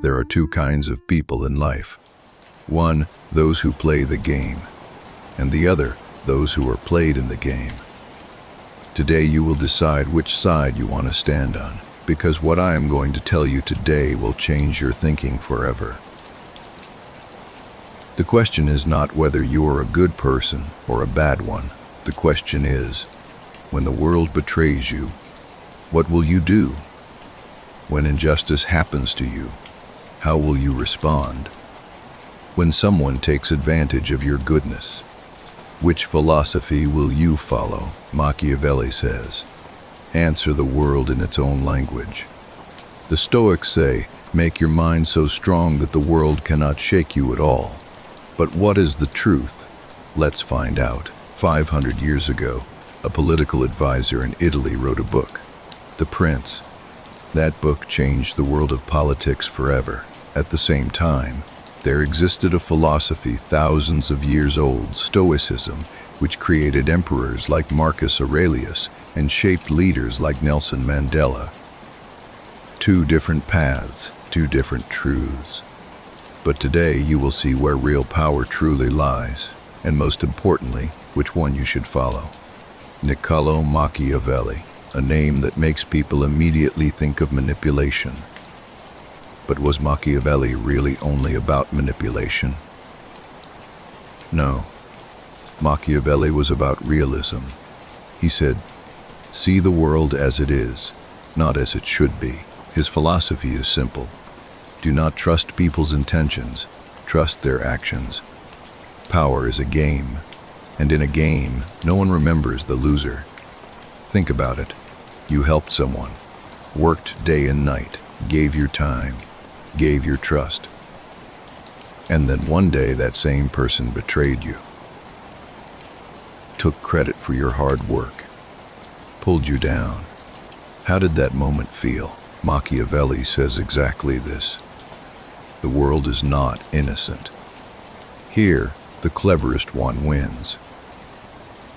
there are two kinds of people in life. One, those who play the game, and the other, those who are played in the game. Today you will decide which side you want to stand on, because what I am going to tell you today will change your thinking forever. The question is not whether you are a good person or a bad one. The question is, when the world betrays you, what will you do? When injustice happens to you, how will you respond? When someone takes advantage of your goodness, which philosophy will you follow? Machiavelli says, answer the world in its own language. The Stoics say, make your mind so strong that the world cannot shake you at all. But what is the truth? Let's find out. 500 years ago, a political advisor in Italy wrote a book, The Prince. That book changed the world of politics forever. At the same time, there existed a philosophy thousands of years old, Stoicism, which created emperors like Marcus Aurelius and shaped leaders like Nelson Mandela. Two different paths, two different truths. But today you will see where real power truly lies, and most importantly, which one you should follow. Niccolo Machiavelli, a name that makes people immediately think of manipulation. But was Machiavelli really only about manipulation? No. Machiavelli was about realism. He said, see the world as it is, not as it should be. His philosophy is simple. Do not trust people's intentions, trust their actions. Power is a game, and in a game, no one remembers the loser. Think about it. You helped someone, worked day and night, gave your time, gave your trust. And then one day that same person betrayed you, took credit for your hard work, pulled you down. How did that moment feel? Machiavelli says exactly this. The world is not innocent. Here, the cleverest one wins.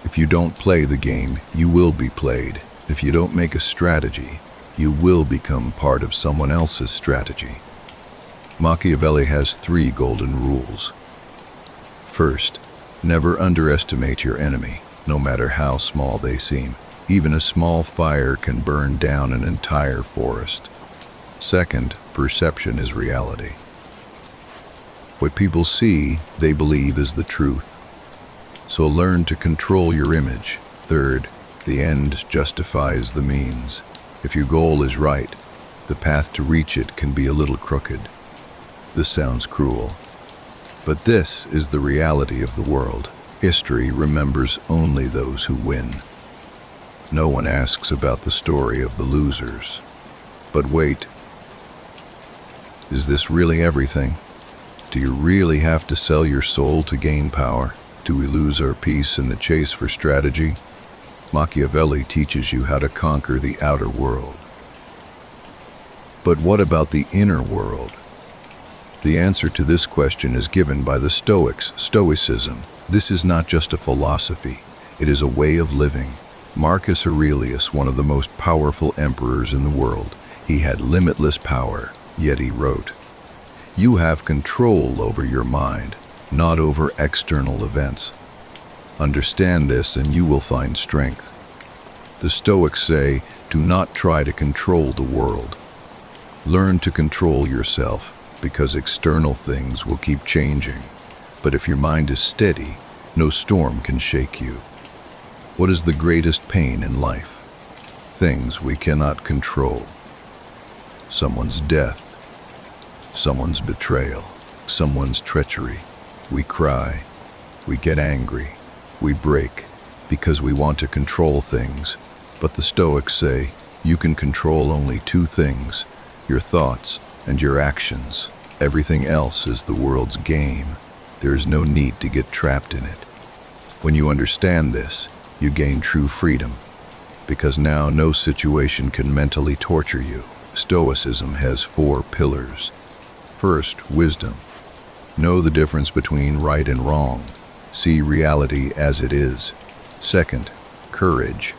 If you don't play the game, you will be played. If you don't make a strategy, you will become part of someone else's strategy. Machiavelli has 3 golden rules. First, never underestimate your enemy, no matter how small they seem. Even a small fire can burn down an entire forest. Second, perception is reality. What people see, they believe is the truth. So learn to control your image. Third, the end justifies the means. If your goal is right, the path to reach it can be a little crooked. This sounds cruel, but this is the reality of the world. History remembers only those who win. No one asks about the story of the losers. But wait, is this really everything? Do you really have to sell your soul to gain power? Do we lose our peace in the chase for strategy? Machiavelli teaches you how to conquer the outer world. But what about the inner world? The answer to this question is given by the Stoics, Stoicism. This is not just a philosophy, it is a way of living. Marcus Aurelius, one of the most powerful emperors in the world, he had limitless power, yet he wrote, you have control over your mind, not over external events. Understand this and you will find strength. The Stoics say, do not try to control the world. Learn to control yourself, because external things will keep changing. But if your mind is steady, no storm can shake you. What is the greatest pain in life? Things we cannot control. Someone's death, someone's betrayal, someone's treachery. We cry, we get angry, we break, because we want to control things. But the Stoics say, you can control only 2 things, your thoughts and your actions. Everything else is the world's game. There is no need to get trapped in it. When you understand this, you gain true freedom, because now no situation can mentally torture you. Stoicism has 4 pillars. First, wisdom. Know the difference between right and wrong. See reality as it is. Second, courage.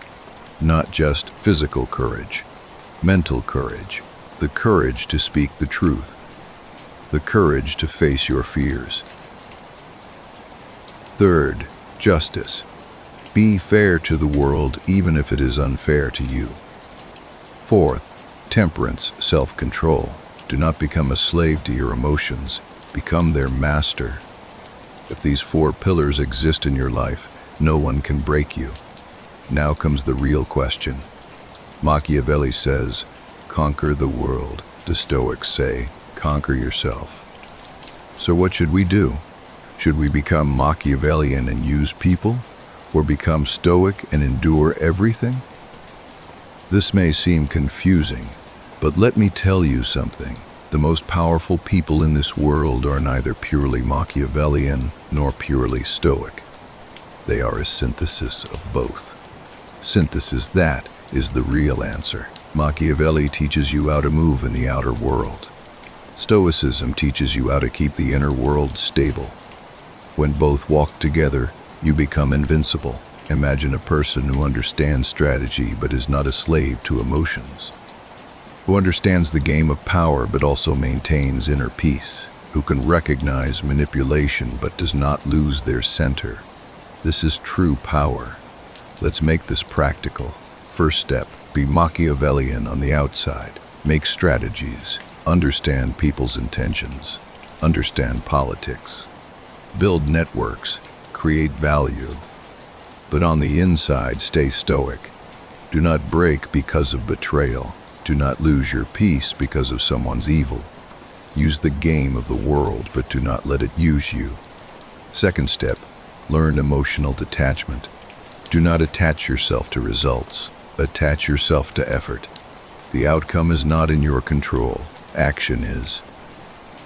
Not just physical courage, mental courage. The courage to speak the truth. the courage to face your fears. Third, justice. Be fair to the world even if it is unfair to you. Fourth, temperance, self-control. Do not become a slave to your emotions. Become their master. If these 4 pillars exist in your life, no one can break you. Now comes the real question. Machiavelli says, conquer the world. The Stoics say, conquer yourself. So what should we do? Should we become Machiavellian and use people, or become Stoic and endure everything? This may seem confusing, but let me tell you something. The most powerful people in this world are neither purely Machiavellian nor purely Stoic. They are a synthesis of both. Synthesis, that is the real answer. Machiavelli teaches you how to move in the outer world. Stoicism teaches you how to keep the inner world stable. When both walk together, you become invincible. Imagine a person who understands strategy but is not a slave to emotions. Who understands the game of power but also maintains inner peace. Who can recognize manipulation but does not lose their center. This is true power. Let's make this practical. First step, be Machiavellian on the outside. Make strategies. Understand people's intentions. Understand politics. Build networks. Create value. But on the inside, stay stoic. Do not break because of betrayal. Do not lose your peace because of someone's evil. Use the game of the world, but do not let it use you. Second step, learn emotional detachment. Do not attach yourself to results. Attach yourself to effort. The outcome is not in your control. Action is.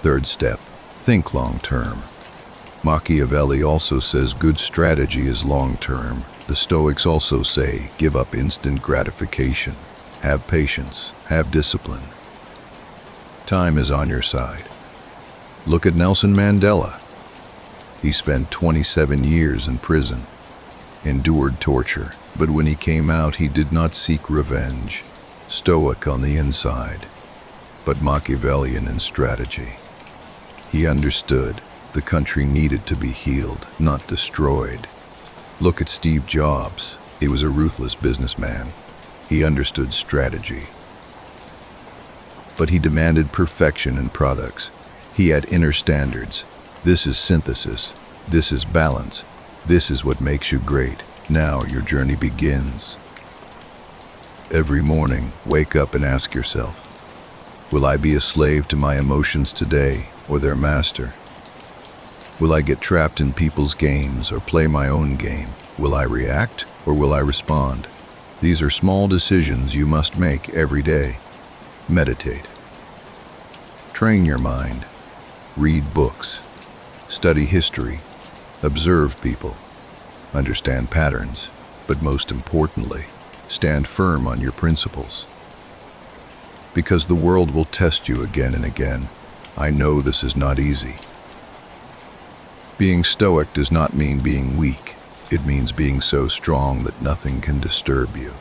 Third step, think long-term. Machiavelli also says good strategy is long-term. The Stoics also say give up instant gratification. Have patience. Have discipline. Time is on your side. Look at Nelson Mandela. He spent 27 years in prison, endured torture, but when he came out, he did not seek revenge. Stoic on the inside, but Machiavellian in strategy. He understood the country needed to be healed, not destroyed. Look at Steve Jobs. He was a ruthless businessman. He understood strategy. But he demanded perfection in products. He had inner standards. This is synthesis. This is balance. This is what makes you great. Now your journey begins. Every morning, wake up and ask yourself, will I be a slave to my emotions today or their master? Will I get trapped in people's games or play my own game? Will I react or will I respond? These are small decisions you must make every day. Meditate. Train your mind. Read books. Study history. Observe people. Understand patterns. But most importantly, stand firm on your principles. Because the world will test you again and again. I know this is not easy. Being stoic does not mean being weak. It means being so strong that nothing can disturb you.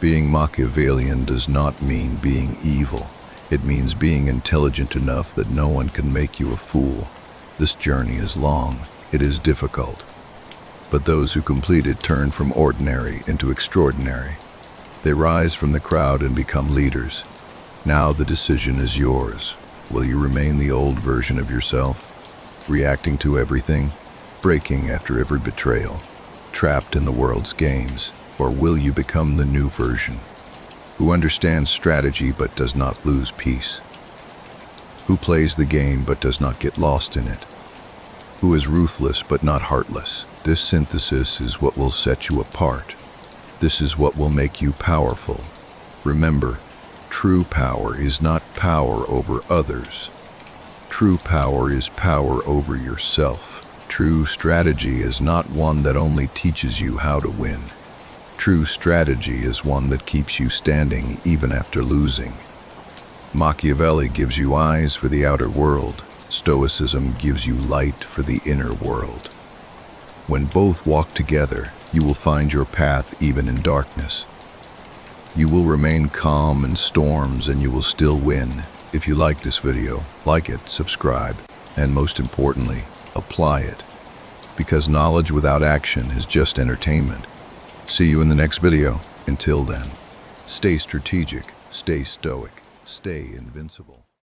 Being Machiavellian does not mean being evil. It means being intelligent enough that no one can make you a fool. This journey is long. It is difficult. But those who complete it turn from ordinary into extraordinary. They rise from the crowd and become leaders. Now the decision is yours. Will you remain the old version of yourself? Reacting to everything, breaking after every betrayal, trapped in the world's games, or will you become the new version, who understands strategy but does not lose peace, who plays the game but does not get lost in it, who is ruthless but not heartless? This synthesis is what will set you apart. This is what will make you powerful. Remember, true power is not power over others. True power is power over yourself. True strategy is not one that only teaches you how to win. True strategy is one that keeps you standing even after losing. Machiavelli gives you eyes for the outer world. Stoicism gives you light for the inner world. When both walk together, you will find your path even in darkness. You will remain calm in storms and you will still win. If you like this video, like it, subscribe, and most importantly, apply it. Because knowledge without action is just entertainment. See you in the next video. Until then, stay strategic, stay stoic, stay invincible.